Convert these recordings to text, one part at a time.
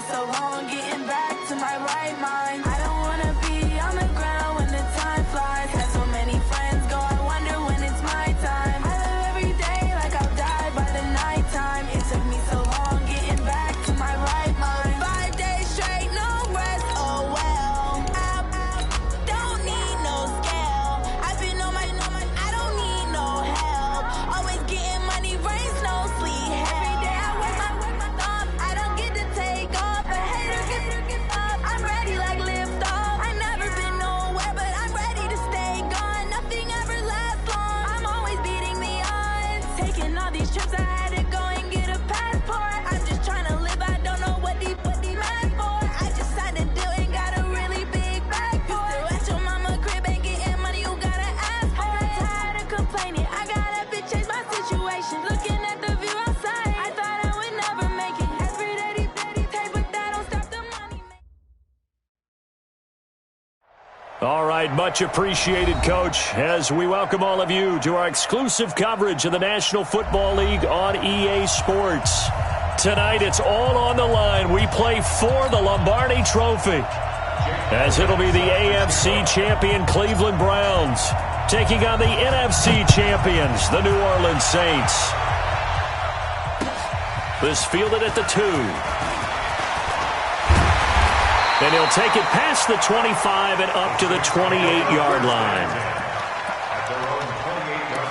so long getting back to my right mind. I don't wanna be on the ground when the time flies. Had so many friends go, I wonder when it's my time. I live every day like I'll die by the nighttime. It took me so long getting back to my right mind. 5 days straight, no rest, oh well. I don't need no scale. I've been on my, I don't need no help. Always getting money, rains, no sleep. Every day I work my thumb. I don't get to take off. A hater get up. I'm ready like lift off. I never been nowhere, but I'm ready to stay gone. Nothing ever lasts long. I'm always beating the odds. Taking all these trips, I had to go and get a passport. I'm just trying to live. I don't know what the mad for. I just signed a deal and got a really big bag for it. Still at your mama crib and getting money, you gotta ask for it. I'm tired of complaining. I gotta bitch change my situation. Looking at the view outside, I thought I would never make it. Every day, but that don't stop the money. All right, much appreciated, Coach, as we welcome all of you to our exclusive coverage of the National Football League on EA Sports. Tonight, it's all on the line. We play for the Lombardi Trophy, as it'll be the AFC champion Cleveland Browns taking on the NFC champions, the New Orleans Saints. This fielded at the 2. And he'll take it past the 25 and up to the 28-yard line. At their own 28-yard line.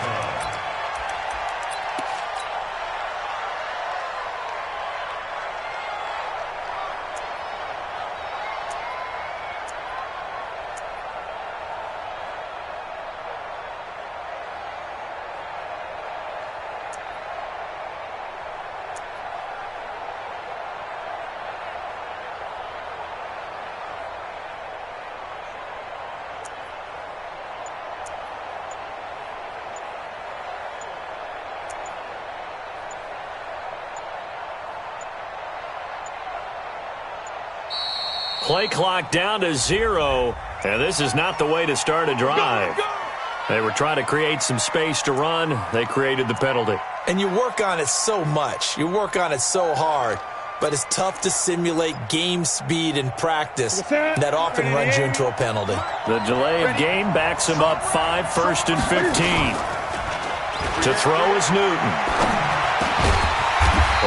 Play clock down to 0, and this is not the way to start a drive. They were trying to create some space to run. They created the penalty. And you work on it so much. You work on it so hard. But it's tough to simulate game speed in practice. That often runs you into a penalty. The delay of game backs him up 5, 1st and 15. To throw is Newton.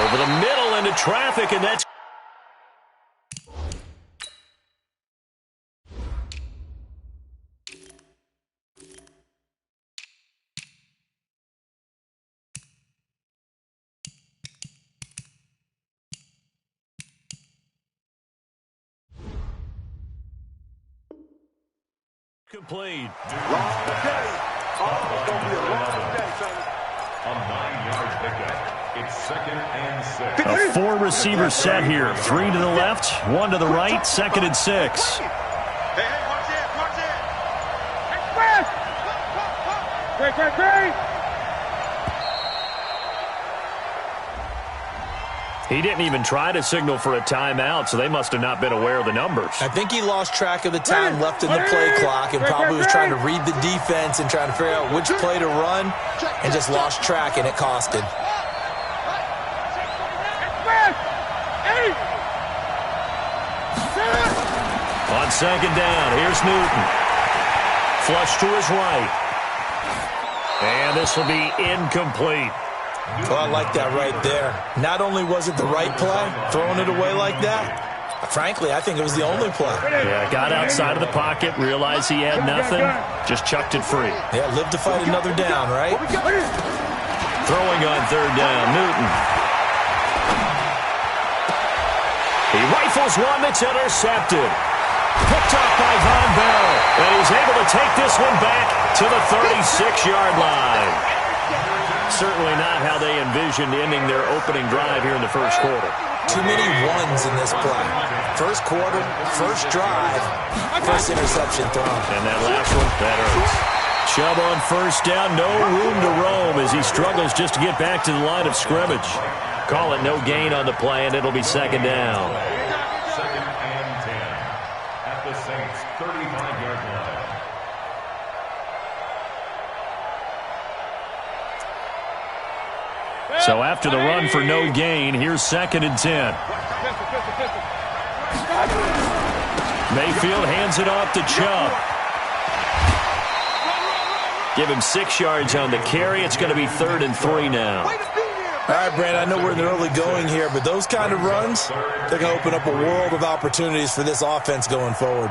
Over the middle into traffic, and that's complete. A 9-yard pickup. It's 2nd and 6. A 4-receiver set here. 3 to the left, 1 to the right, 2nd and 6. Hey, watch it. Great. He didn't even try to signal for a timeout, so they must have not been aware of the numbers. I think he lost track of the time left in the play clock and probably was trying to read the defense and trying to figure out which play to run and just lost track, and it cost him. On 2nd down, here's Newton. Flush to his right. And this will be incomplete. Well, I like that right there. Not only was it the right play, throwing it away like that, frankly, I think it was the only play. Yeah, got outside of the pocket, realized he had nothing, just chucked it free. Yeah, live to fight another down, right? Throwing on 3rd down, Newton. He rifles one that's intercepted. Picked off by Von Bell, and he's able to take this one back to the 36-yard line. Certainly not how they envisioned ending their opening drive here in the first quarter. Too many ones in this play. First quarter, first drive, first interception thrown. And that last one, that hurts. Chubb on 1st down, no room to roam as he struggles just to get back to the line of scrimmage. Call it no gain on the play, and it'll be 2nd down. 2nd and 10 at the Saints' 35-yard line. So after the run for no gain, here's 2nd and 10. Mayfield hands it off to Chubb. Give him 6 yards on the carry. It's going to be 3rd and 3 now. All right, Brandon, I know we're in the early going here, but those kind of runs, they're going to open up a world of opportunities for this offense going forward.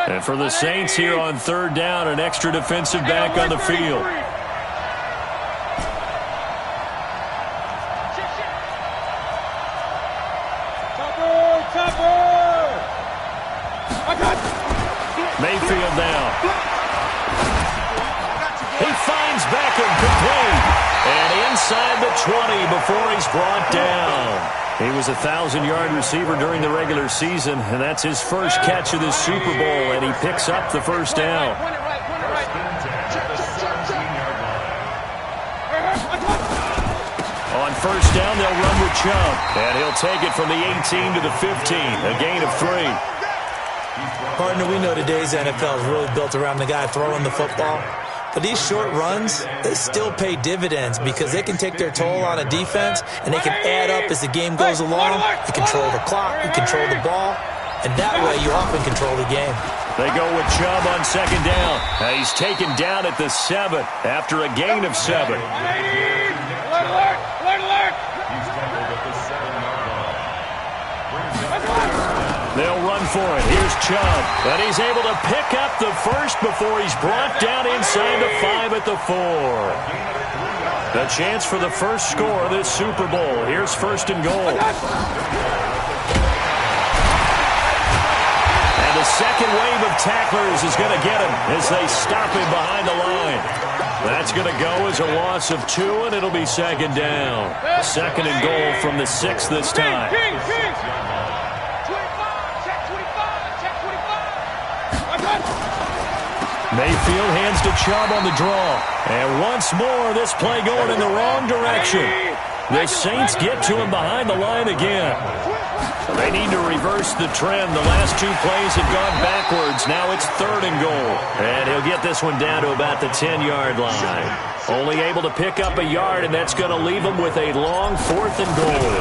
And for the Saints here on 3rd down, an extra defensive back on the field. Mayfield now. He finds Beckham complete. And inside the 20 before he's brought down. He was a 1,000-yard receiver during the regular season, and that's his first catch of this Super Bowl, and he picks up the first down. On first down, they'll run with Chubb, and he'll take it from the 18 to the 15, a gain of 3. Partner, we know today's NFL is really built around the guy throwing the football. But these short runs, they still pay dividends because they can take their toll on a defense, and they can add up as the game goes along. You control the clock, you control the ball, and that way you often control the game. They go with Chubb on 2nd down. He's taken down at the 7 after a gain of 7. They'll run for it. Here's Chubb. And he's able to pick up the first before he's brought down inside the 5 at the 4. A chance for the first score of this Super Bowl. Here's 1st and goal. And the second wave of tacklers is going to get him as they stop him behind the line. That's going to go as a loss of 2, and it'll be 2nd down. 2nd and goal from the 6 this time. Mayfield hands to Chubb on the draw. And once more, this play going in the wrong direction. The Saints get to him behind the line again. They need to reverse the trend. The last 2 plays have gone backwards. Now it's 3rd and goal. And he'll get this one down to about the 10-yard line. Only able to pick up a yard, and that's going to leave him with a long 4th and goal.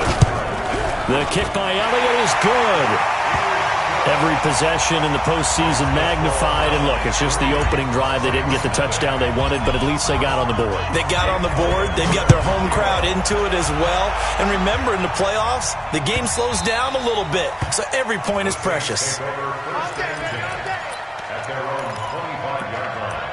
The kick by Elliott is good. Every possession in the postseason magnified. And look, it's just the opening drive. They didn't get the touchdown they wanted, but at least they got on the board. They got on the board. They've got their home crowd into it as well. And remember, in the playoffs, the game slows down a little bit, so every point is precious. At their own 25-yard line.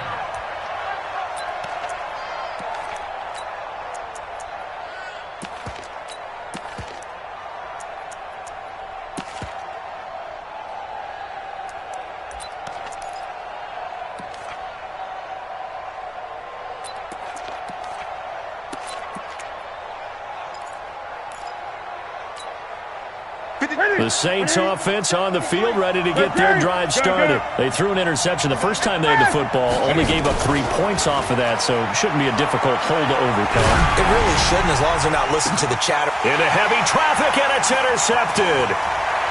The Saints offense on the field, ready to get their drive started. They threw an interception the first time they had the football, only gave up 3 points off of that, so it shouldn't be a difficult hole to overcome. It really shouldn't, as long as they're not listening to the chatter. Into heavy traffic, and it's intercepted.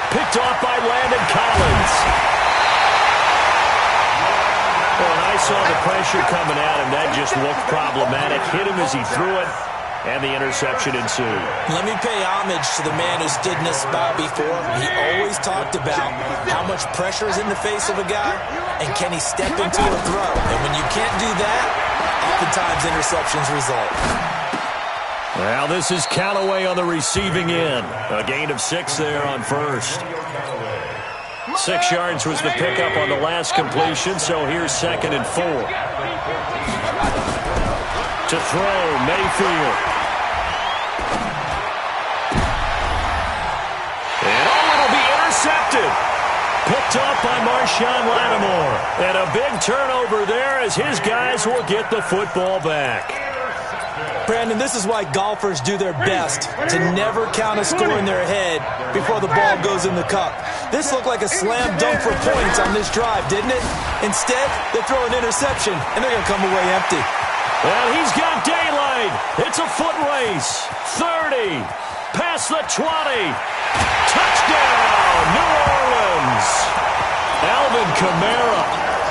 Picked off by Landon Collins. Well, when I saw the pressure coming at him, that just looked problematic. Hit him as he threw it. And the interception ensued. Let me pay homage to the man who stood in this spot before. He always talked about how much pressure is in the face of a guy, and can he step into a throw. And when you can't do that, oftentimes interceptions result. Well, this is Callaway on the receiving end. A gain of 6 there on first. 6 yards was the pickup on the last completion, so here's 2nd and 4. To throw, Mayfield. And it'll be intercepted. Picked off by Marshawn Lattimore. And a big turnover there as his guys will get the football back. Brandon, this is why golfers do their best to never count a score in their head before the ball goes in the cup. This looked like a slam dunk for points on this drive, didn't it? Instead, they throw an interception, and they're going to come away empty. And he's got daylight. It's a foot race. 30. Past the 20. Touchdown, New Orleans. Alvin Kamara,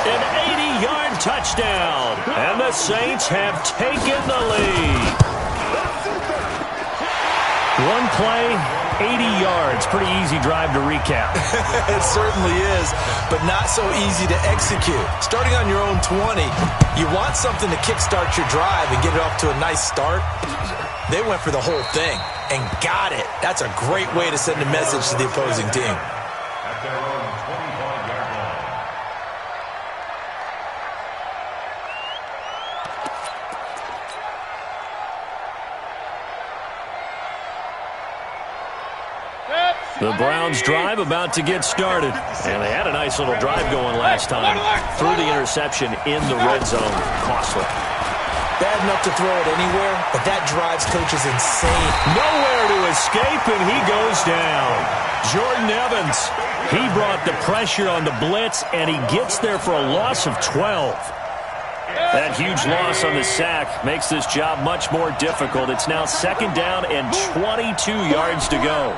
an 80-yard touchdown. And the Saints have taken the lead. One play, 80 yards. Pretty easy drive to recap. It certainly is, but not so easy to execute. Starting on your own 20, you want something to kickstart your drive and get it off to a nice start. They went for the whole thing and got it. That's a great way to send a message to the opposing team. At their own 25-yard line. The Browns drive about to get started. And they had a nice little drive going last time. Threw the interception in the red zone. Costly. Bad enough to throw it anywhere, but that drives coaches insane. Nowhere to escape, and he goes down. Jordan Evans, he brought the pressure on the blitz, and he gets there for a loss of 12. That huge loss on the sack makes this job much more difficult. It's now 2nd down and 22 yards to go.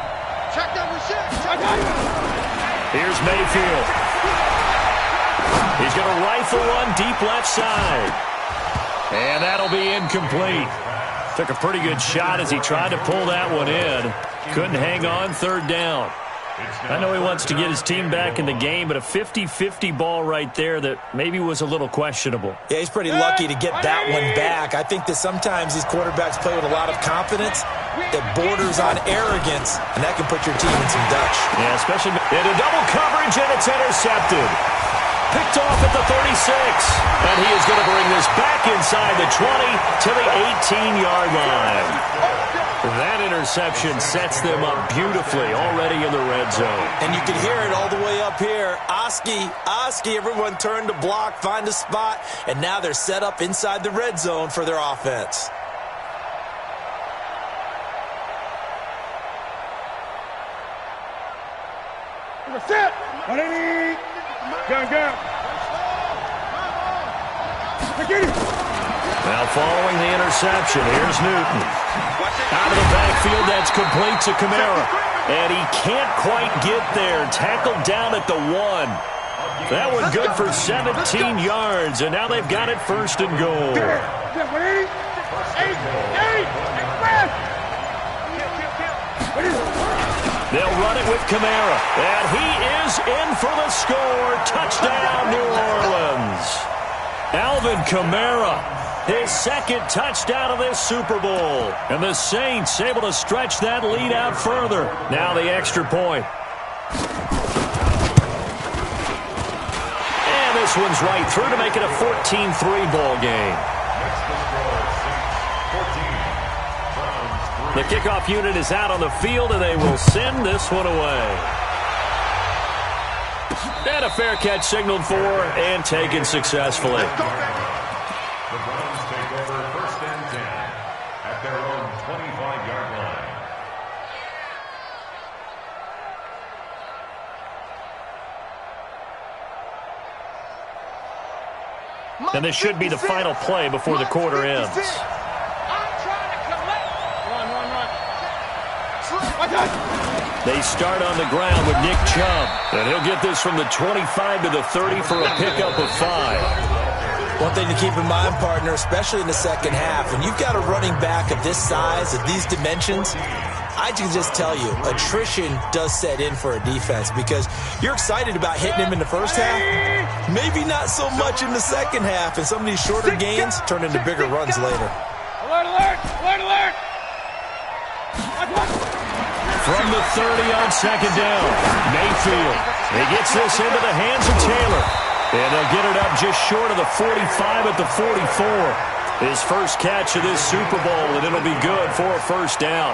Here's Mayfield. He's going to rifle one deep left side. And that'll be incomplete. Took a pretty good shot as he tried to pull that one in. Couldn't hang on, 3rd down. I know he wants to get his team back in the game, but a 50-50 ball right there that maybe was a little questionable. Yeah, he's pretty lucky to get that one back. I think that sometimes these quarterbacks play with a lot of confidence that borders on arrogance, and that can put your team in some Dutch. Yeah, especially into double coverage, and it's intercepted. Picked off at the 36, and he is going to bring this back inside the 20 to the 18-yard line. That interception sets them up beautifully already in the red zone. And you can hear it all the way up here. Oski, everyone turned to block, find a spot, and now they're set up inside the red zone for their offense. Set. 180. Gun. Now following the interception, here's Newton. Out of the backfield, that's complete to Kamara. And he can't quite get there. Tackled down at the 1. That one good for 17 yards, and now they've got it 1st and goal. They'll run it with Kamara, and he is in for the score. Touchdown, New Orleans. Alvin Kamara, his 2nd touchdown of this Super Bowl. And the Saints able to stretch that lead out further. Now the extra point. And this one's right through to make it a 14-3 ball game. The kickoff unit is out on the field, and they will send this one away. And a fair catch signaled for and taken successfully. The Browns take over 1st and 10 at their own 25-yard line. And this should be the final play before the quarter ends. They start on the ground with Nick Chubb. And he'll get this from the 25 to the 30 for a pickup of 5. One thing to keep in mind, partner, especially in the 2nd half, when you've got a running back of this size, of these dimensions, I can just tell you, attrition does set in for a defense because you're excited about hitting him in the 1st half. Maybe not so much in the 2nd half, and some of these shorter gains turn into bigger runs later. Alert, alert, alert, alert. From the 30 on 2nd down, Mayfield. He gets this into the hands of Taylor. And they'll get it up just short of the 45 at the 44. His first catch of this Super Bowl, and it'll be good for a 1st down.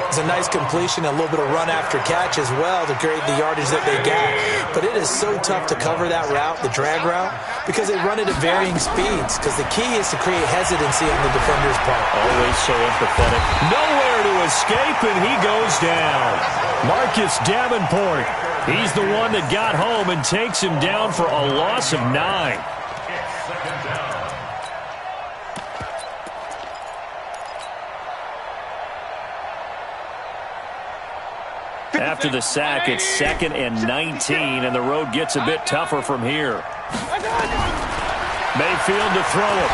It's a nice completion, a little bit of run after catch as well to create the yardage that they got. But it is so tough to cover that route, the drag route, because they run it at varying speeds. Because the key is to create hesitancy on the defender's part. Always so empathetic. Nowhere to escape, and he goes down. Marcus Davenport. He's the one that got home and takes him down for a loss of 9. It's 2nd down. After the sack, it's 2nd and 19, and the road gets a bit tougher from here. Mayfield to throw it.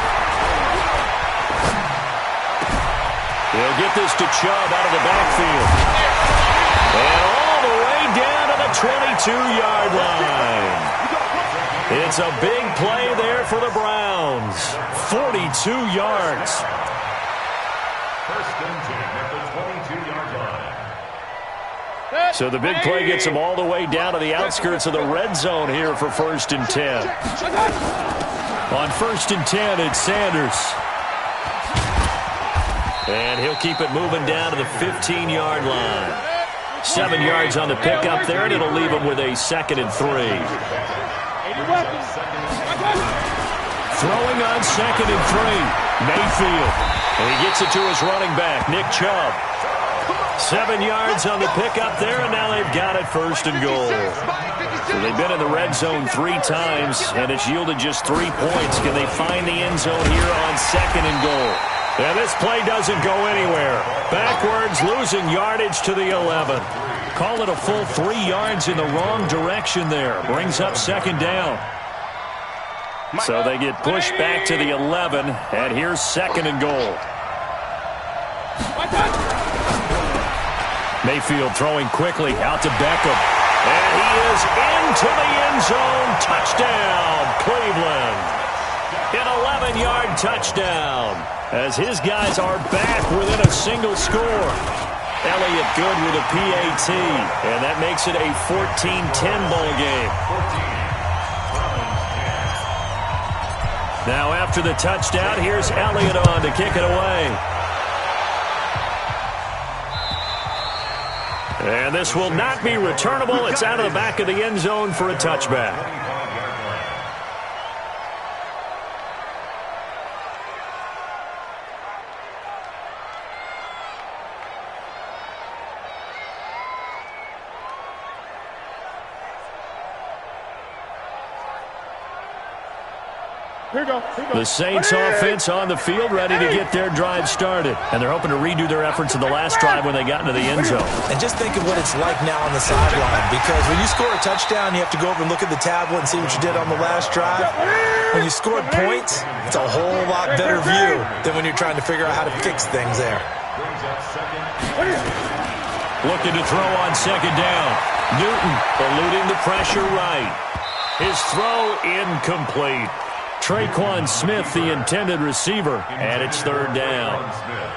He'll get this to Chubb out of the backfield. And all the way down to the 22-yard line. It's a big play there for the Browns. 42 yards. First and 10 at the 22-yard line. So the big play gets them all the way down to the outskirts of the red zone here for first and 10. On first and 10, it's Sanders. And he'll keep it moving down to the 15-yard line. 7 yards on the pickup there, and it'll leave him with a 2nd and 3. Throwing on 2nd and 3. Mayfield. And he gets it to his running back, Nick Chubb. 7 yards on the pickup there, and now they've got it first and goal. So they've been in the red zone 3 times, and it's yielded just 3 points. Can they find the end zone here on 2nd and goal? And this play doesn't go anywhere. Backwards, losing yardage to the 11. Call it a full 3 yards in the wrong direction there. Brings up 2nd down. So they get pushed back to the 11, and here's 2nd and goal. Mayfield throwing quickly out to Beckham. And he is into the end zone. Touchdown, Cleveland. An 11-yard touchdown as his guys are back within a single score. Elliott good with a PAT, and that makes it a 14-10 ball game. Now after the touchdown, here's Elliott on to kick it away. And this will not be returnable. It's out of the back of the end zone for a touchback. The Saints offense on the field, ready to get their drive started. And they're hoping to redo their efforts in the last drive when they got into the end zone. And just think of what it's like now on the sideline, because when you score a touchdown, you have to go over and look at the tablet and see what you did on the last drive. When you scored points, it's a whole lot better view than when you're trying to figure out how to fix things there. Looking to throw on 2nd down. Newton eluding the pressure right. His throw incomplete. Traquan Smith, the intended receiver, and it's 3rd down.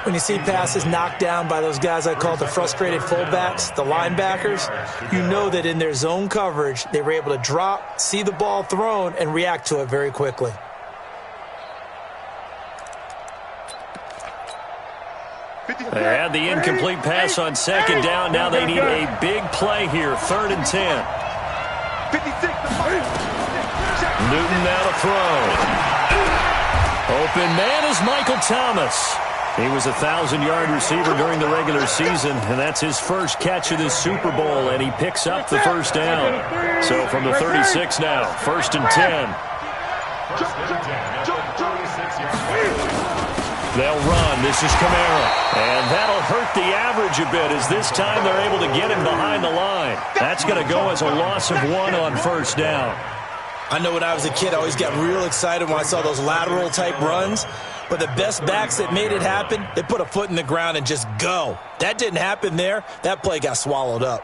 When you see passes knocked down by those guys I call the frustrated fullbacks, the linebackers, you know that in their zone coverage, they were able to drop, see the ball thrown, and react to it very quickly. They had the incomplete pass on 2nd down. Now they need a big play here, 3rd and 10. Newton now to throw. Open man is Michael Thomas. He was a 1,000-yard receiver during the regular season, and that's his first catch of this Super Bowl, and he picks up the 1st down. So from the 36 now, 1st and 10. They'll run. This is Kamara. And that'll hurt the average a bit as this time they're able to get him behind the line. That's going to go as a loss of 1 on 1st down. I know when I was a kid, I always got real excited when I saw those lateral-type runs. But the best backs that made it happen, they put a foot in the ground and just go. That didn't happen there. That play got swallowed up.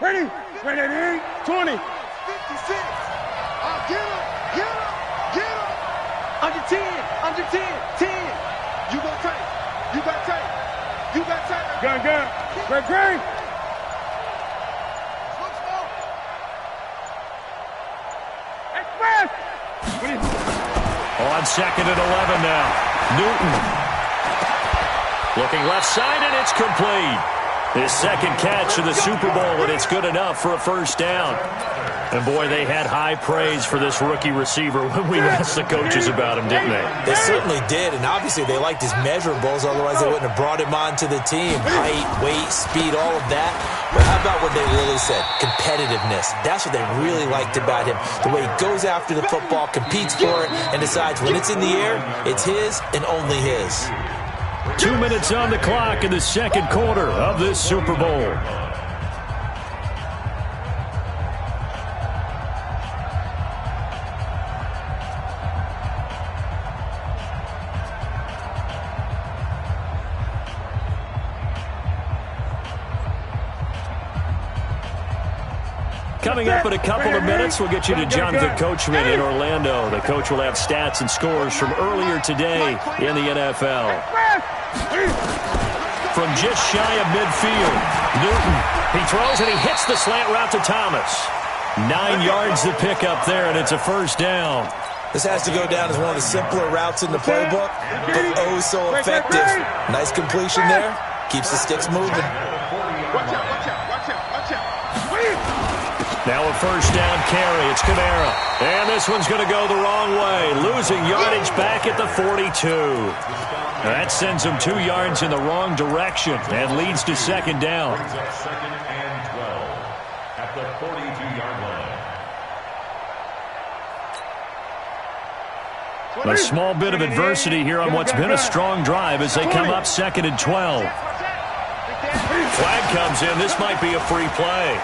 Ready, 20. 56. Get him. Under 10, 10. You got tight. Gun. Great. On 2nd and 11 now. Newton. Looking left side, and it's complete. His 2nd catch of the Super Bowl, and it's good enough for a 1st down. And, boy, they had high praise for this rookie receiver when we asked the coaches about him, didn't they? They certainly did, and obviously they liked his measurables, otherwise they wouldn't have brought him onto the team. Height, weight, speed, all of that. But how about what they really said? Competitiveness. That's what they really liked about him. The way he goes after the football, competes for it, and decides when it's in the air, it's his and only his. 2 minutes on the clock in the 2nd quarter of this Super Bowl. Coming up in a couple of minutes, we'll get you to Jonathan Coachman in Orlando. The coach will have stats and scores from earlier today in the NFL. From just shy of midfield, Newton. He throws and he hits the slant route to Thomas. 9 yards to pick up there, and it's a first down. This has to go down as one of the simpler routes in the playbook, but oh so effective. Nice completion there. Keeps the sticks moving. Watch out, watch out, watch out, watch out. Now a first down carry. It's Kamara. And this one's going to go the wrong way. Losing yardage back at the 42. That sends him 2 yards in the wrong direction and leads to second down. Second and 12 at the 42-yard line. A small bit of adversity here on what's been a strong drive as they come up second and 12. Flag comes in. This might be a free play.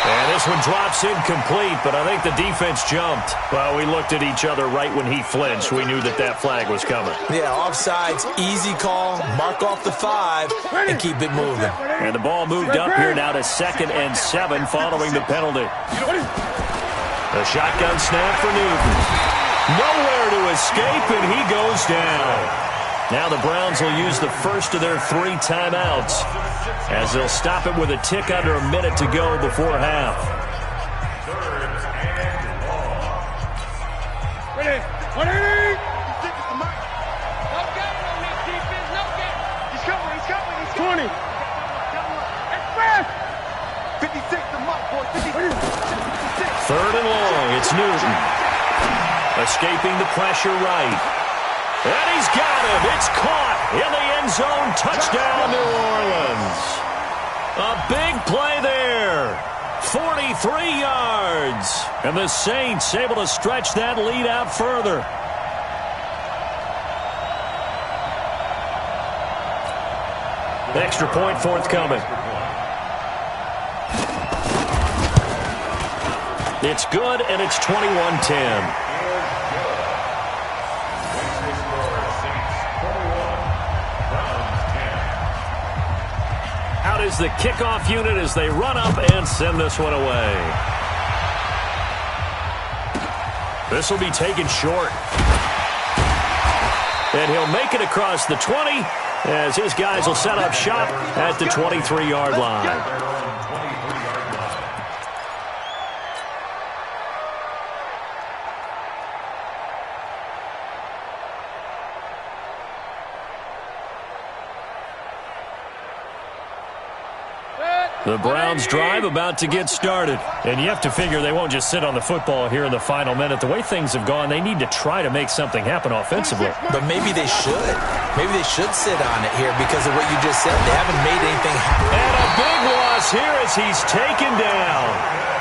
And this one drops incomplete, but I think the defense jumped. Well, we looked at each other right when he flinched. We knew that that flag was coming. Yeah, offsides, easy call, mark off the 5, and keep it moving. And the ball moved up here now to second and 7 following the penalty. The shotgun snap for Newton. Nowhere to escape, and he goes down. Now the Browns will use the first of their 3 timeouts as they'll stop it with a tick under a minute to go before half. Ready? He's coming, he's coming, he's coming. 20. 56, the mark, boy. 56. Third and long, it's Newton. Escaping the pressure right. And he's got him. It's caught in the end zone. Touchdown, New Orleans. A big play there. 43 yards. And the Saints able to stretch that lead out further. Extra point forthcoming. It's good, and it's 21-10. Out is the kickoff unit as they run up and send this one away. This will be taken short. And he'll make it across the 20 as his guys will set up shop at the 23-yard line. The Browns drive about to get started. And you have to figure they won't just sit on the football here in the final minute. The way things have gone, they need to try to make something happen offensively. But maybe they should. Maybe they should sit on it here because of what you just said. They haven't made anything happen. And a big loss here as he's taken down.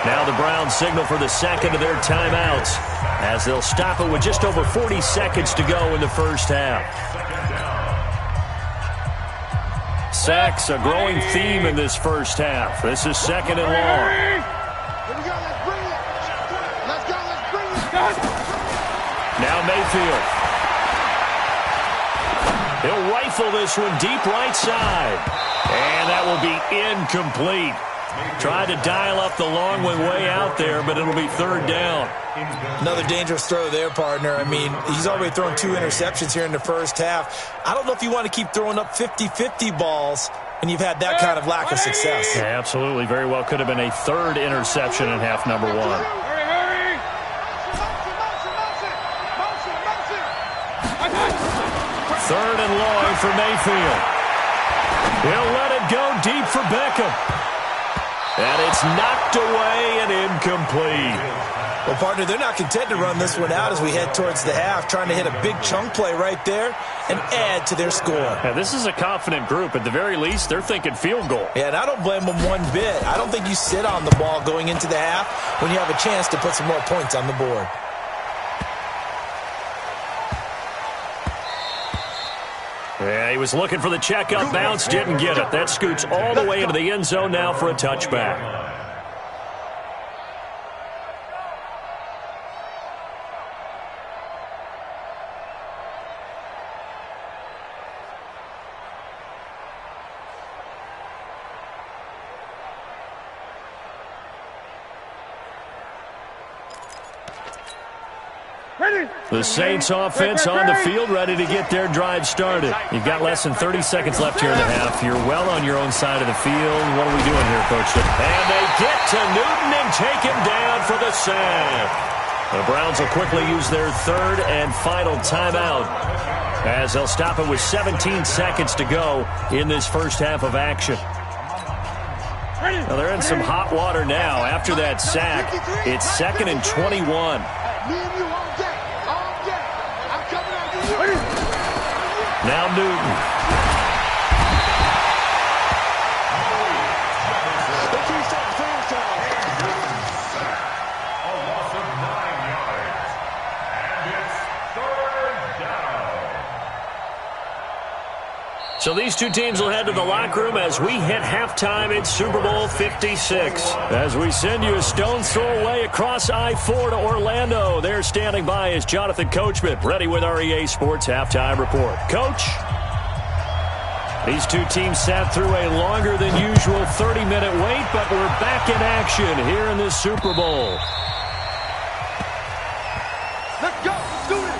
Now the Browns signal for the second of their timeouts as they'll stop it with just over 40 seconds to go in the first half. Sacks, a growing theme in this first half. This is second and long. Here we go, let's bring it. Let's go, let's bring it. Now Mayfield. He'll rifle this one deep right side. And that will be incomplete. Tried to dial up the long one way out there, but it'll be third down. Another dangerous throw there, partner. I mean, he's already thrown 2 interceptions here in the first half. I don't know if you want to keep throwing up 50-50 balls when you've had that kind of lack of success. Yeah, absolutely. Very well could have been a third interception in half number 1. Hurry. Third and long for Mayfield. He'll let it go deep for Beckham. And it's knocked away and incomplete. Well, partner, they're not content to run this one out as we head towards the half, trying to hit a big chunk play right there and add to their score. Yeah, this is a confident group. At the very least, they're thinking field goal. Yeah, and I don't blame them one bit. I don't think you sit on the ball going into the half when you have a chance to put some more points on the board. Yeah, he was looking for the checkup bounce, didn't get it. That scoots all the way into the end zone now for a touchback. The Saints offense on the field, ready to get their drive started. You've got less than 30 seconds left here in the half. You're well on your own side of the field. What are we doing here, Coach? And they get to Newton and take him down for the sack. The Browns will quickly use their third and final timeout, as they'll stop it with 17 seconds to go in this first half of action. Well, they're in some hot water now. After that sack, it's 2nd and 21. Now Newton. So these two teams will head to the locker room as we hit halftime in Super Bowl 56. As we send you a stone's throw away across I-4 to Orlando. There standing by is Jonathan Coachman, ready with our EA Sports Halftime Report. Coach? These two teams sat through a longer than usual 30-minute wait, but we're back in action here in this Super Bowl. Let's go. Let's do it.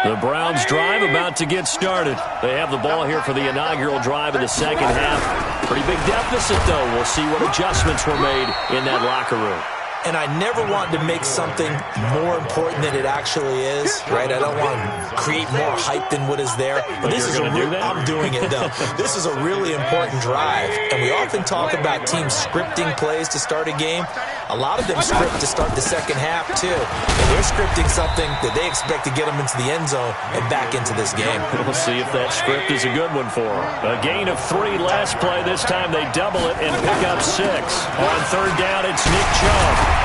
The Browns drive about to get started. They have the ball here for the inaugural drive of the second half. Pretty big deficit, though. We'll see what adjustments were made in that locker room. And I never want to make something more important than it actually is, right? I don't want to create more hype than what is there. But this is I'm doing it, though. This is a really important drive. And we often talk about teams scripting plays to start a game. A lot of them script to start the second half, too. And they're scripting something that they expect to get them into the end zone and back into this game. We'll see if that script is a good one for them. A gain of 3 last play. This time they double it and pick up 6. On third down, it's Nick Chubb.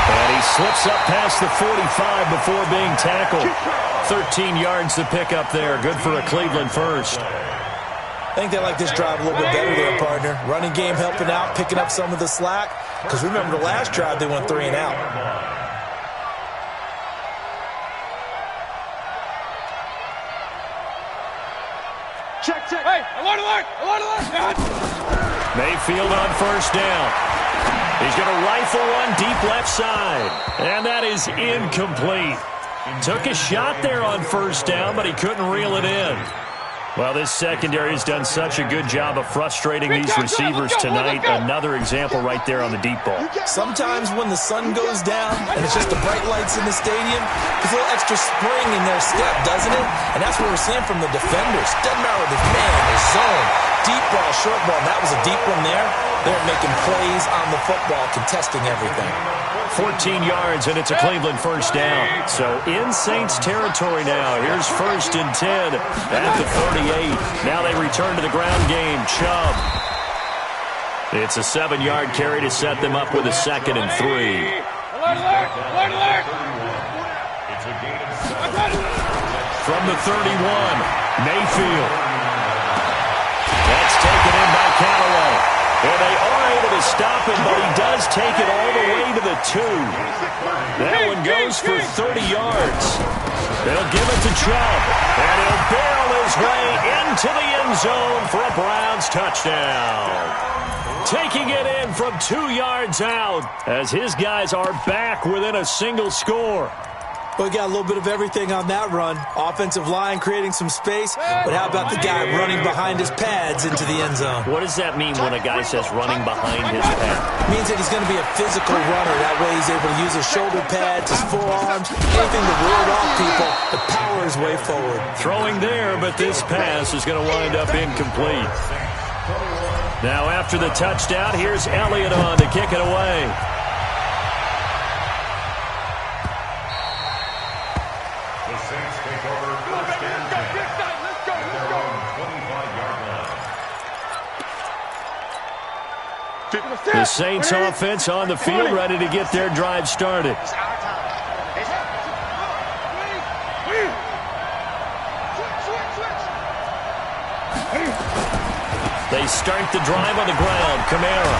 And he slips up past the 45 before being tackled. 13 yards to pick up there. Good for a Cleveland first. I think they like this drive a little bit better there, partner. Running game helping out, picking up some of the slack. Because remember, the last drive, they went 3 and out. Check. Hey, alert. Mayfield on first down. He's going to rifle one deep left side. And that is incomplete. Took a shot there on first down, but he couldn't reel it in. Well, this secondary has done such a good job of frustrating these receivers tonight. Another example right there on the deep ball. Sometimes when the sun goes down and it's just the bright lights in the stadium, there's a little extra spring in their step, doesn't it? And that's what we're seeing from the defenders. Doesn't matter if it's man or zone, deep ball, short ball. And that was a deep one there. They're making plays on the football, contesting everything. 14 yards, and it's a Cleveland first down. So in Saints territory now. Here's 1st and 10 at the 38. Now they return to the ground game. Chubb. It's a 7-yard carry to set them up with a 2nd and 3. Alert. From the 31, Mayfield. That's taken in by Callaway. And they are able to stop him, but he does take it all the way to the 2. That one goes for 30 yards. They'll give it to Chubb, and he'll barrel his way into the end zone for a Browns touchdown. Taking it in from 2 yards out as his guys are back within a single score. We got a little bit of everything on that run. Offensive line creating some space, but how about the guy running behind his pads into the end zone? What does that mean when a guy says running behind his pad? It means that he's going to be a physical runner. That way he's able to use his shoulder pads, his forearms, anything to ward off people. The power is way forward. Throwing there, but this pass is going to wind up incomplete. Now after the touchdown, here's Elliott on to kick it away. The Saints offense on the field, ready to get their drive started. They start the drive on the ground. Kamara.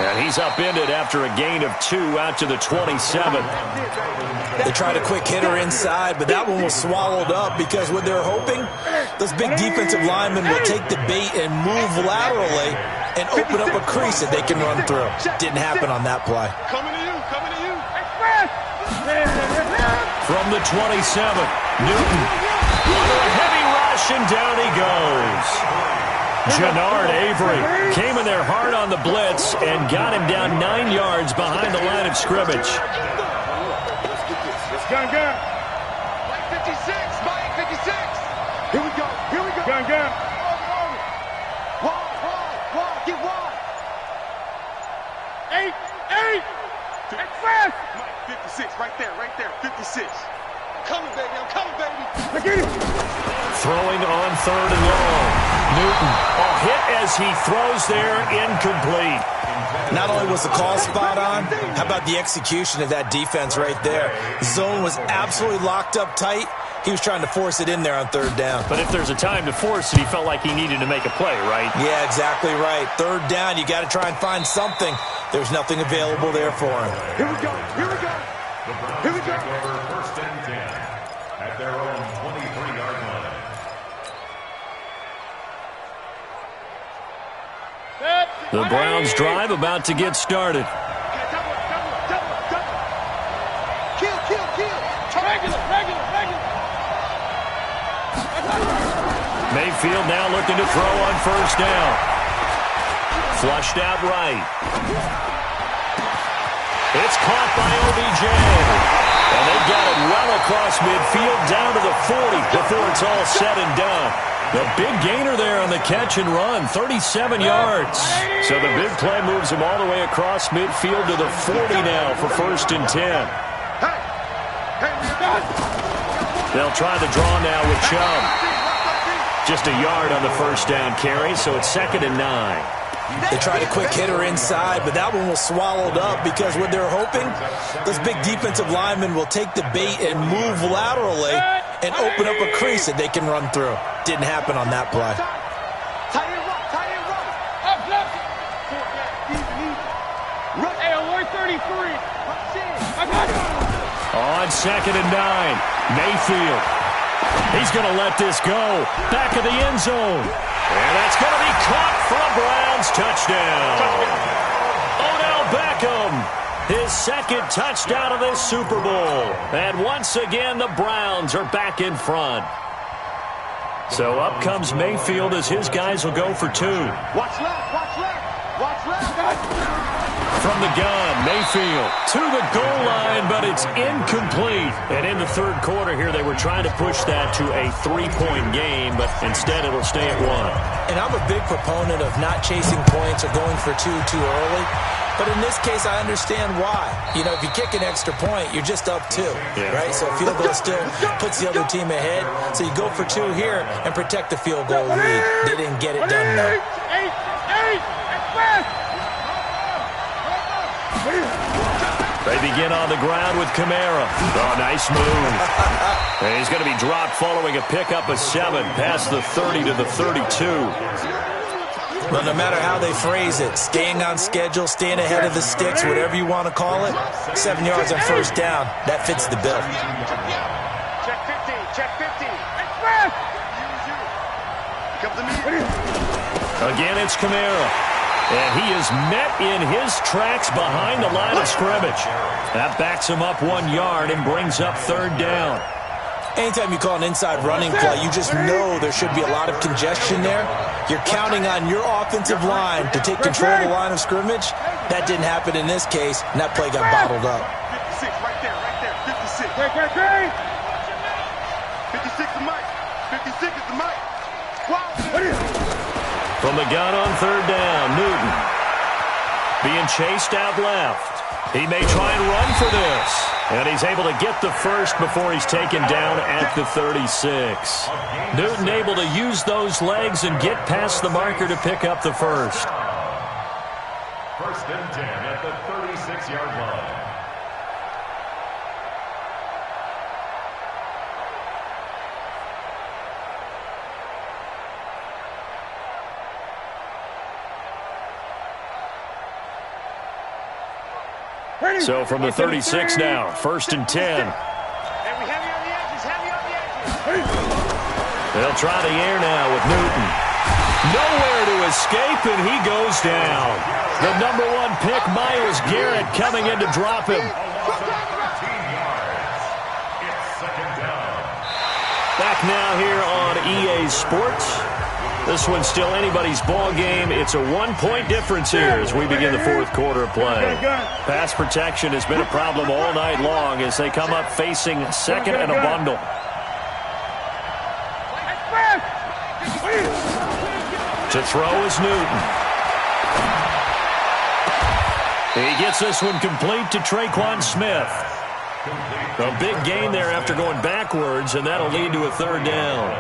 And he's upended after a gain of 2 out to the 27. They tried a quick hitter inside, but that one was swallowed up because what they're hoping, those big defensive linemen will take the bait and move laterally and open up a crease that they can run through. Didn't happen on that play. Coming to you, coming to you. From the 27, Newton under a heavy rush, and down he goes. Jannard Avery came in there hard on the blitz and got him down 9 yards behind the line of scrimmage. Gun. Mike 56, Mike 56. Here we go. Gun. Wide, get wide. 8. Express. Mike 56, right there, 56. I'm coming, baby. Get it. Throwing on 3rd and long. Newton, a hit as he throws there, incomplete. Not only was the call spot on, how about the execution of that defense right there? The zone was absolutely locked up tight. He was trying to force it in there on 3rd down. But if there's a time to force it, he felt like he needed to make a play, right? Yeah, exactly right. 3rd down, you got to try and find something. There's nothing available there for him. Here we go. The Browns take over 1st and 10 at their own 23-yard line. The Browns drive about to get started. Kill. Regular. Mayfield now looking to throw on 1st down. Flushed out right. It's caught by OBJ. And they got it well across midfield down to the 40 before it's all said and done. The big gainer there on the catch and run, 37 yards. So the big play moves him all the way across midfield to the 40 now for 1st and 10. They'll try the draw now with Chubb. Just a yard on the 1st down carry, so it's 2nd and 9. They tried a quick hitter inside, but that one was swallowed up because what they're hoping, those big defensive linemen will take the bait and move laterally and open up a crease that they can run through. Didn't happen on that play. Tight end run. Up, left. Hey, alert 33. On 2nd and 9, Mayfield. He's going to let this go. Back of the end zone. And that's going to be caught for a Browns touchdown. Odell Beckham, his 2nd touchdown of this Super Bowl. And once again, the Browns are back in front. So up comes Mayfield as his guys will go for 2. Watch left. From the gun, Mayfield to the goal line, but it's incomplete. And in the 3rd quarter here, they were trying to push that to a 3-point game, but instead it'll stay at 1. And I'm a big proponent of not chasing points or going for 2 too early. But in this case, I understand why. You know, if you kick an extra point, you're just up 2, right? So a field goal still puts the other team ahead. So you go for 2 here and protect the field goal lead. They didn't get it done, though. They begin on the ground with Kamara. Oh, nice move. And he's going to be dropped following a pickup of 7 past the 30 to the 32. Well, no matter how they phrase it, staying on schedule, staying ahead of the sticks, whatever you want to call it, 7 yards on 1st down, that fits the bill. Check 50. Again, it's Kamara. And he is met in his tracks behind the line of scrimmage. That backs him up 1 yard and brings up 3rd down. Anytime you call an inside running play, you just know there should be a lot of congestion there. You're counting on your offensive line to take control of the line of scrimmage. That didn't happen in this case, and that play got bottled up. 56, right there, 56. 56 is Mike. 56 is the Mike. From the gun on 3rd down, Newton being chased out left. He may try and run for this. And he's able to get the 1st before he's taken down at the 36. Newton able to use those legs and get past the marker to pick up the 1st. 1st and 10 at the 36-yard line. So from the 36 now, 1st and 10. They'll try the air now with Newton. Nowhere to escape, and he goes down. The number 1 pick, Myles Garrett, coming in to drop him. Back now here on EA Sports. This one's still anybody's ball game. It's a 1-point difference here as we begin the 4th quarter of play. Pass protection has been a problem all night long as they come up facing 2nd and a bundle. To throw is Newton. He gets this one complete to Traquan Smith. A big gain there after going backwards, and that'll lead to a 3rd down.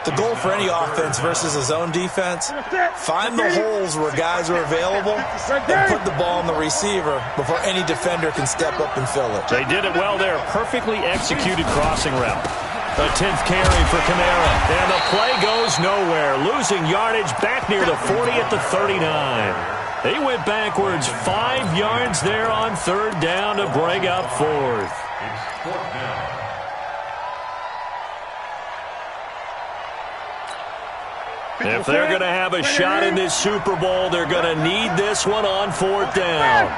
The goal for any offense versus a zone defense, find the holes where guys are available and put the ball on the receiver before any defender can step up and fill it. They did it well there. Perfectly executed crossing route. A 10th carry for Kamara. And the play goes nowhere. Losing yardage back near the 40 at the 39. They went backwards 5 yards there on 3rd down to bring up 4th. It's 4th down. If they're going to have a shot in this Super Bowl, they're going to need this one on 4th down.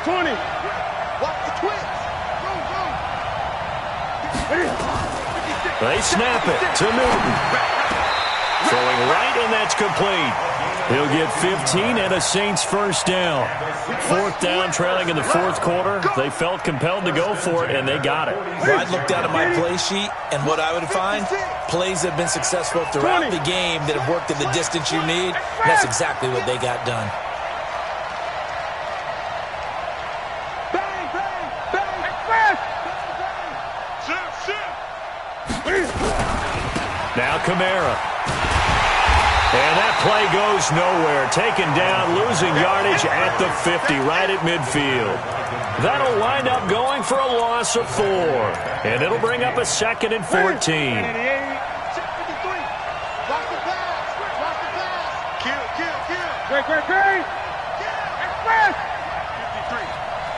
20. Watch the twist. They snap it to Newton. Throwing right, and that's complete. He'll get 15 and a Saints 1st down. 4th down, trailing in the 4th quarter. They felt compelled to go for it, and they got it. Well, I'd look down at my play sheet, and what I would find, plays that have been successful throughout the game that have worked in the distance you need, and that's exactly what they got done. Bang, bang, bang, fast. Now Kamara. And that play goes nowhere. Taken down, losing yardage at the 50, right at midfield. That'll wind up going for a loss of 4. And it'll bring up a 2nd and 14. Great.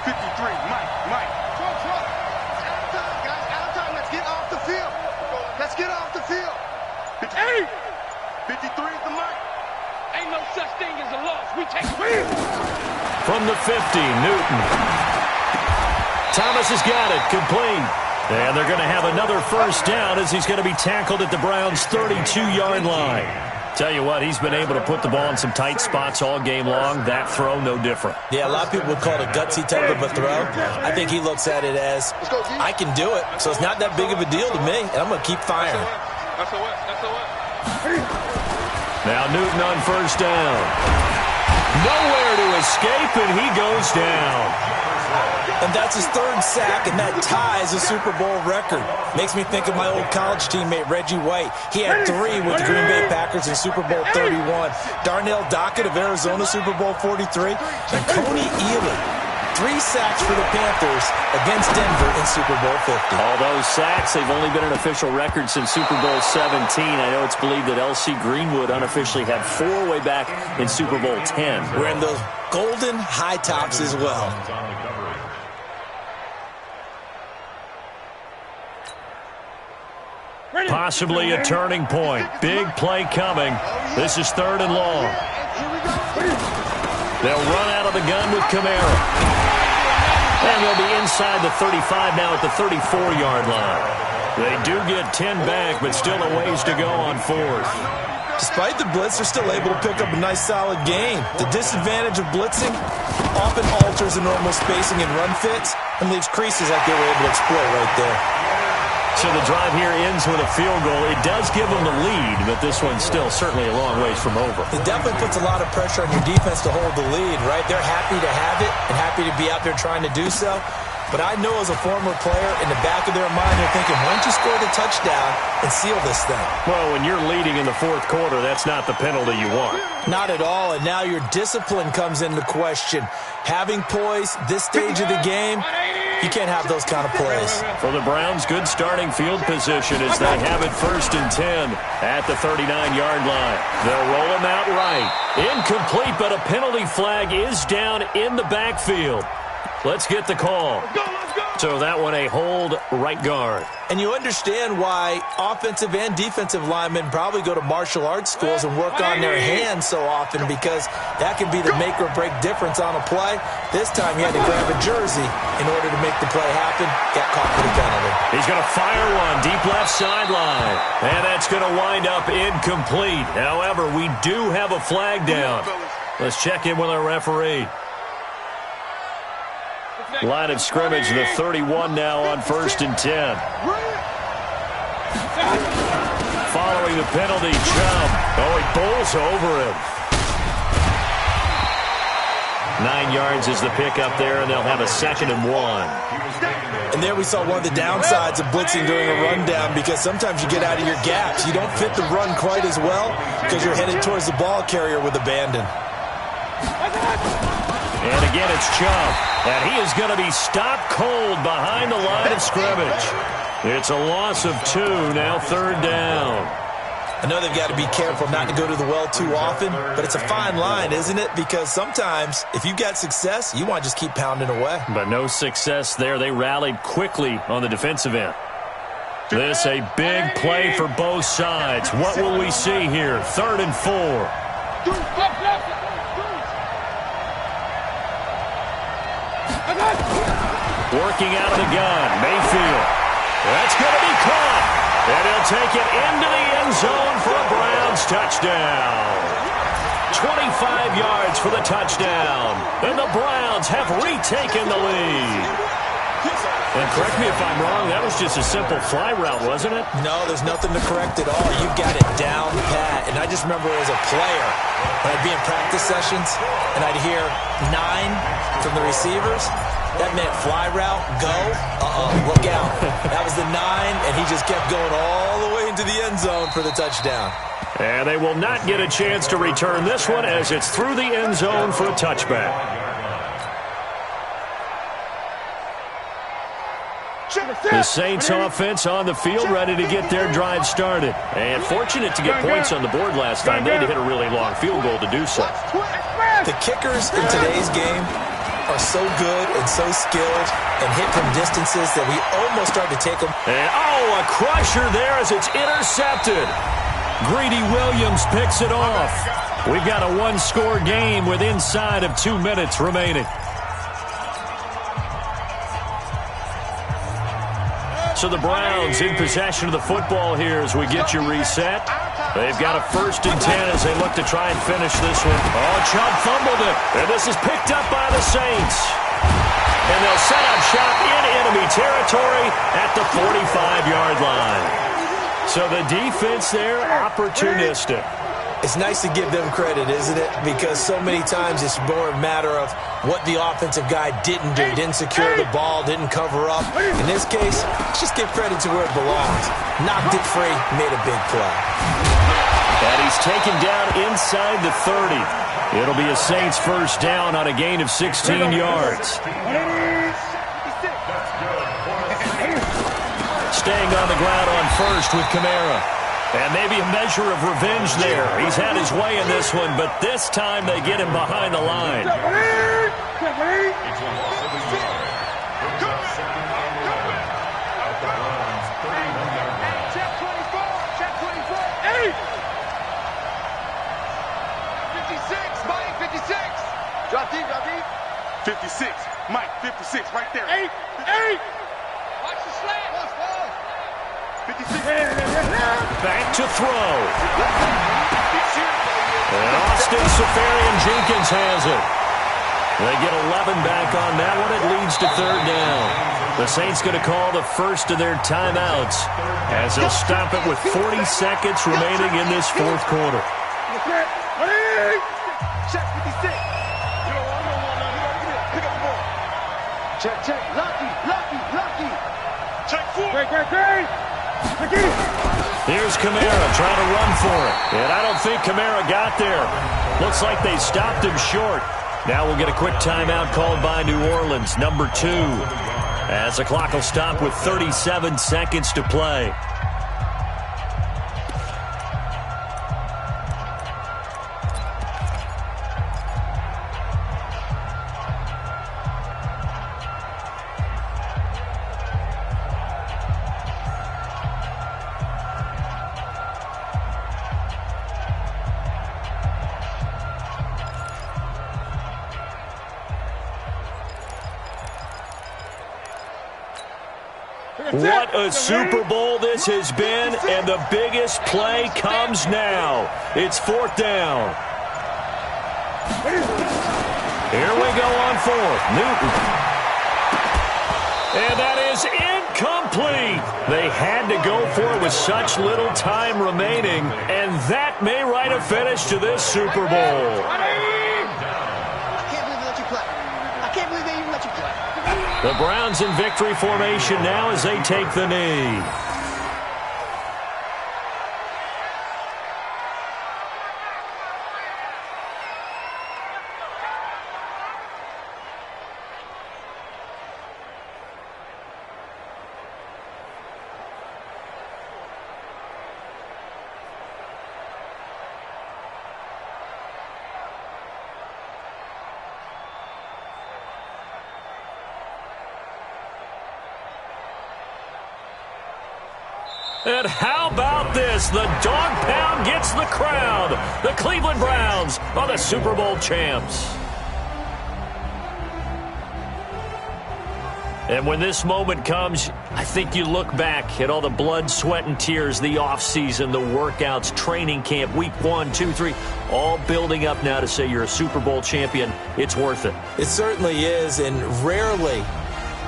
53, Mike. Out of time, guys, out of time. Let's get off the field. Let's get off the field. 58. 53 is the mark. Ain't no such thing as a loss. We take it. From the 50, Newton. Thomas has got it, complete. And they're going to have another 1st down as he's going to be tackled at the Browns' 32-yard line. Tell you what, he's been able to put the ball in some tight spots all game long. That throw, no different. Yeah, a lot of people would call it a gutsy type of a throw. I think he looks at it as, I can do it, so it's not that big of a deal to me, and I'm going to keep firing. That's a what? Now Newton on 1st down. Nowhere to escape, and he goes down. And that's his 3rd sack, and that ties a Super Bowl record. Makes me think of my old college teammate, Reggie White. He had 3 with the Green Bay Packers in Super Bowl 31. Darnell Dockett of Arizona, Super Bowl 43. And Coney Ealy, 3 sacks for the Panthers against Denver in Super Bowl 50. All those sacks, they've only been an official record since Super Bowl 17. I know it's believed that L.C. Greenwood unofficially had 4 way back in Super Bowl 10. Wearing those golden high tops as well. Possibly a turning point. Big play coming. This is 3rd and long. They'll run out of the gun with Kamara. And they'll be inside the 35 now at the 34-yard line. They do get 10 back, but still a ways to go on 4th. Despite the blitz, they're still able to pick up a nice solid gain. The disadvantage of blitzing often alters the normal spacing and run fits and leaves creases like they were able to exploit right there. So the drive here ends with a field goal. It does give them the lead, but this one's still certainly a long ways from over. It definitely puts a lot of pressure on your defense to hold the lead, right? They're happy to have it and happy to be out there trying to do so. But I know as a former player, in the back of their mind, they're thinking, why don't you score the touchdown and seal this thing? Well, when you're leading in the 4th quarter, that's not the penalty you want. Not at all, and now your discipline comes into question. Having poise this stage of the game, you can't have those kind of plays. For the Browns, good starting field position as they have it 1st and 10 at the 39-yard line. They'll roll him out right. Incomplete, but a penalty flag is down in the backfield. Let's get the call. Let's go, let's go. So that one a hold right guard. And you understand why offensive and defensive linemen probably go to martial arts schools and work on their hands so often, because that can be the make or break difference on a play. This time he had to grab a jersey in order to make the play happen. Got caught for the penalty. He's going to fire one deep left sideline. And that's going to wind up incomplete. However, we do have a flag down. Let's check in with our referee. Line of scrimmage, the 31 now on 1st and 10. Following the penalty, Chubb. Oh, he bowls over him. 9 yards is the pickup there, and they'll have a 2nd and 1. And there we saw one of the downsides of blitzing during a rundown, because sometimes you get out of your gaps. You don't fit the run quite as well because you're headed towards the ball carrier with abandon. And again, it's Chubb. And he is going to be stopped cold behind the line of scrimmage. It's a loss of 2, now 3rd down. I know they've got to be careful not to go to the well too often, but it's a fine line, isn't it? Because sometimes, if you've got success, you want to just keep pounding away. But no success there. They rallied quickly on the defensive end. This a big play for both sides. What will we see here? 3rd and 4. Working out of the gun, Mayfield. That's going to be caught. And he'll take it into the end zone for a Browns touchdown. 25 yards for the touchdown. And the Browns have retaken the lead. And correct me if I'm wrong, that was just a simple fly route, wasn't it? No, there's nothing to correct at all. You've got it down pat. And I just remember as a player, when I'd be in practice sessions, and I'd hear 9 from the receivers, that meant fly route, go, look out. That was the 9, and he just kept going all the way into the end zone for the touchdown. And they will not get a chance to return this one, as it's through the end zone for a touchback. The Saints offense on the field, ready to get their drive started. And fortunate to get points on the board last time. They had to hit a really long field goal to do so. The kickers in today's game are so good and so skilled and hit from distances that we almost start to take them. And, a crusher there as it's intercepted. Greedy Williams picks it off. We've got a one-score game with inside of 2 minutes remaining. So the Browns in possession of the football here as we get you reset. They've got a 1st and 10 as they look to try and finish this one. Oh, Chubb fumbled it. And this is picked up by the Saints. And they'll set up shop in enemy territory at the 45-yard line. So the defense there, opportunistic. It's nice to give them credit, isn't it? Because so many times it's more a matter of what the offensive guy didn't do. Didn't secure the ball, didn't cover up. In this case, let's just give credit to where it belongs. Knocked it free, made a big play. And he's taken down inside the 30. It'll be a Saints 1st down on a gain of 16 yards. Staying on the ground on 1st with Kamara. And maybe a measure of revenge there. He's had his way in this one, but this time they get him behind the line. Check 24, check 24. 56, Mike, 56. Drop deep, drop deep. 56, Mike, 56, right there. 8. Watch the slant. 56. Back to throw. And Austin Seferian-Jenkins has it. They get 11 back on that one. It leads to 3rd down. The Saints going to call the first of their timeouts as they'll stop it with 40 seconds remaining in this 4th quarter. Check 56. Pick up the ball. Check. Lucky. Check 4. Great. Here's Kamara trying to run for it. And I don't think Kamara got there. Looks like they stopped him short. Now we'll get a quick timeout called by New Orleans, number 2. As the clock will stop with 37 seconds to play. What a Super Bowl this has been, and the biggest play comes now. It's 4th down. Here we go on 4th. Newton. And that is incomplete. They had to go for it with such little time remaining, and that may write a finish to this Super Bowl. The Browns in victory formation now as they take the knee. And how about this? The dog pound gets the crown. The Cleveland Browns are the Super Bowl champs. And when this moment comes, I think you look back at all the blood, sweat, and tears, the offseason, the workouts, training camp, week 1, 2, 3, all building up now to say you're a Super Bowl champion. It's worth it. It certainly is, and rarely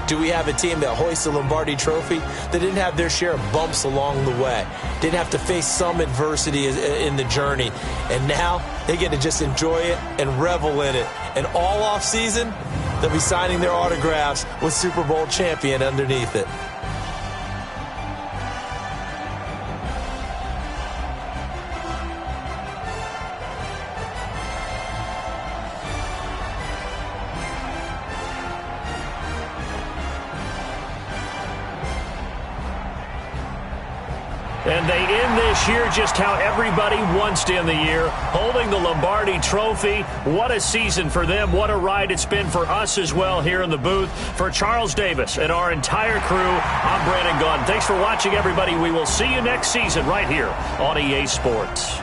do we have a team that hoists the Lombardi Trophy that didn't have their share of bumps along the way, didn't have to face some adversity in the journey, and now they get to just enjoy it and revel in it. And all off season, they'll be signing their autographs with Super Bowl champion underneath it. And they end this year just how everybody wants to end the year, holding the Lombardi Trophy. What a season for them. What a ride it's been for us as well here in the booth. For Charles Davis and our entire crew, I'm Brandon Gaudin. Thanks for watching, everybody. We will see you next season right here on EA Sports.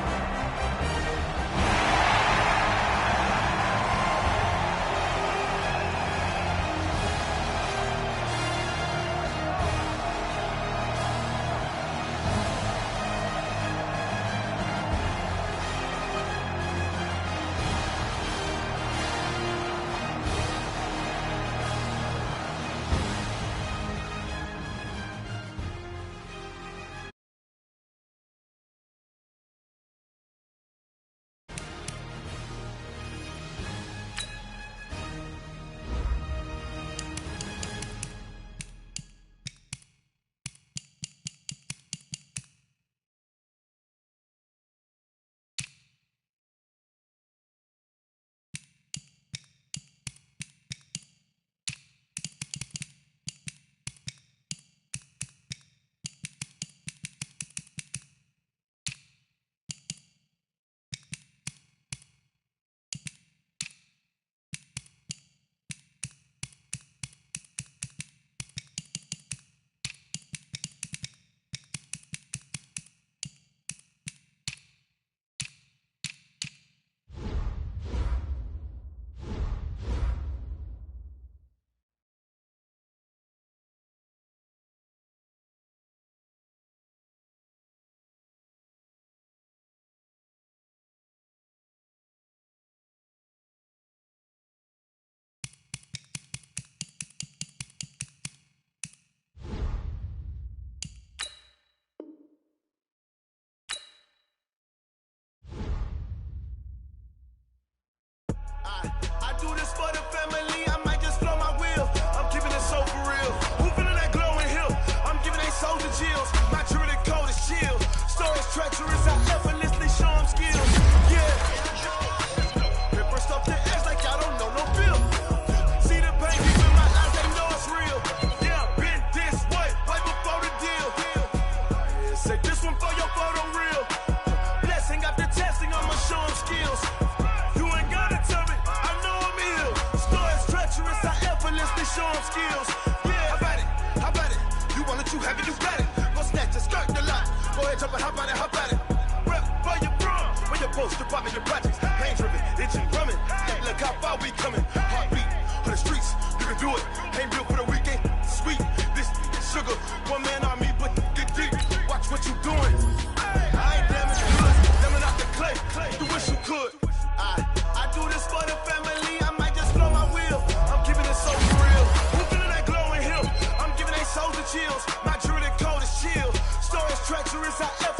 I do this for the family, I might just blow my wheel. I'm keeping it so for real. Who feeling that glowing hill? I'm giving they soldier chills. My jewelry cold is chill. Stories treacherous, I effortlessly show them skills. Yeah. Paper stuff to edge like I don't know no bill. See the pain deep in my eyes, they know it's real. Yeah, been this way, right before the deal. Say this one for your photo reel. Blessing after testing, I'ma show them skills. Show them skills. Yeah, how about it? You want it, you have it, you got it. Go snatch it, skirt the lot. Go ahead, jump it, how about it? Rep for your bro, for your post, your popping your projects. Pain driven, engine drumming. Look how far we coming. Heartbeat on the streets, you can do it. Ain't built for the weekend. Sweet, this sugar. chills. My druid code is chill. Stories treacherous, I ever